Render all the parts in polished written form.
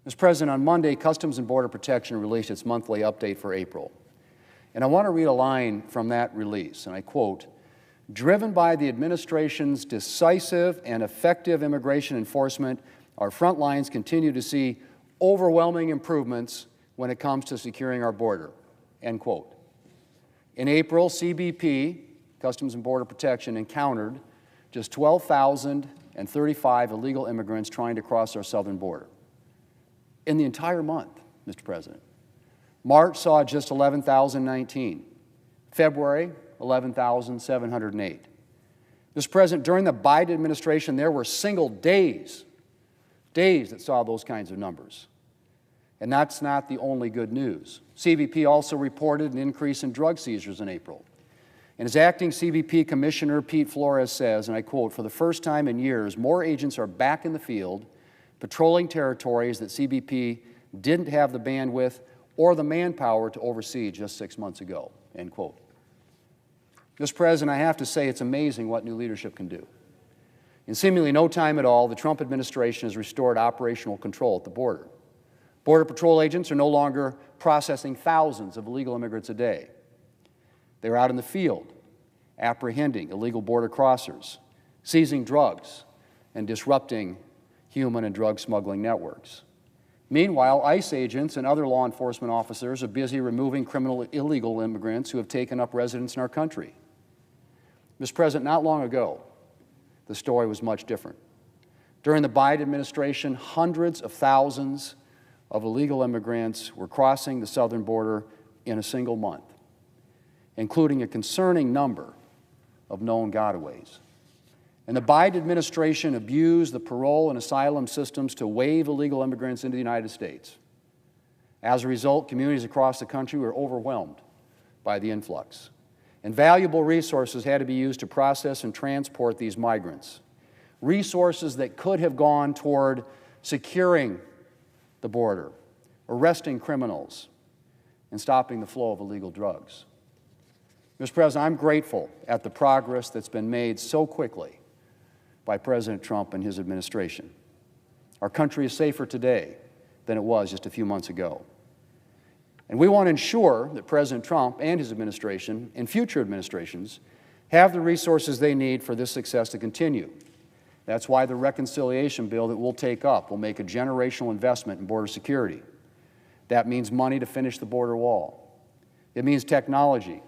Mr. President, on Monday, Customs and Border Protection released its monthly update for April. And I want to read a line from that release, and I quote, "Driven by the administration's decisive and effective immigration enforcement, our front lines continue to see overwhelming improvements when it comes to securing our border," end quote. In April, CBP, Customs and Border Protection, encountered just 12,035 illegal immigrants trying to cross our southern border. In the entire month, Mr. President. March saw just 11,019. February, 11,708. Mr. President, during the Biden administration, there were single days that saw those kinds of numbers. And that's not the only good news. CBP also reported an increase in drug seizures in April. And as acting CBP Commissioner Pete Flores says, and I quote, "For the first time in years, more agents are back in the field patrolling territories that CBP didn't have the bandwidth or the manpower to oversee just 6 months ago," end quote. Mr. President, I have to say it's amazing what new leadership can do. In seemingly no time at all, the Trump administration has restored operational control at the border. Border Patrol agents are no longer processing thousands of illegal immigrants a day. They're out in the field, apprehending illegal border crossers, seizing drugs, and disrupting human and drug smuggling networks. Meanwhile, ICE agents and other law enforcement officers are busy removing criminal illegal immigrants who have taken up residence in our country. Mr. President, not long ago, the story was much different. During the Biden administration, hundreds of thousands of illegal immigrants were crossing the southern border in a single month, including a concerning number of known gotaways. And the Biden administration abused the parole and asylum systems to wave illegal immigrants into the United States. As a result, communities across the country were overwhelmed by the influx. And valuable resources had to be used to process and transport these migrants. Resources that could have gone toward securing the border, arresting criminals, and stopping the flow of illegal drugs. Mr. President, I'm grateful at the progress that's been made so quickly by President Trump and his administration. Our country is safer today than it was just a few months ago. And we want to ensure that President Trump and his administration and future administrations have the resources they need for this success to continue. That's why the reconciliation bill that we'll take up will make a generational investment in border security. That means money to finish the border wall. It means technology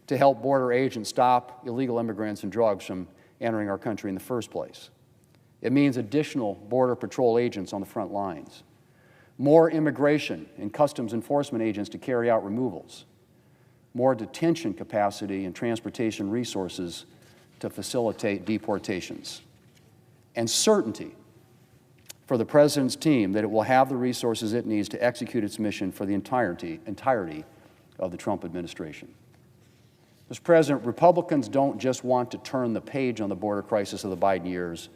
to help border agents stop illegal immigrants and drugs from entering our country in the first place. It means additional Border Patrol agents on the front lines, more immigration and customs enforcement agents to carry out removals, more detention capacity and transportation resources to facilitate deportations, and certainty for the President's team that it will have the resources it needs to execute its mission for the entirety of the Trump administration. Mr. President, Republicans don't just want to turn the page on the border crisis of the Biden years.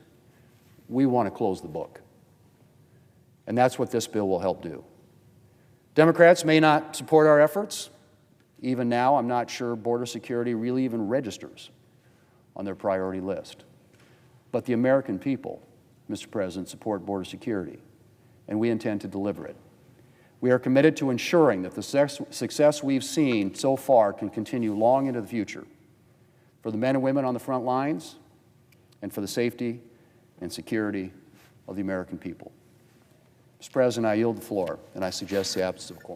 We want to close the book. And that's what this bill will help do. Democrats may not support our efforts. Even now, I'm not sure border security really even registers on their priority list. But the American people, Mr. President, support border security, and we intend to deliver it. We are committed to ensuring that the success we've seen so far can continue long into the future for the men and women on the front lines and for the safety and security of the American people. Mr. President, I yield the floor, and I suggest the absence of question.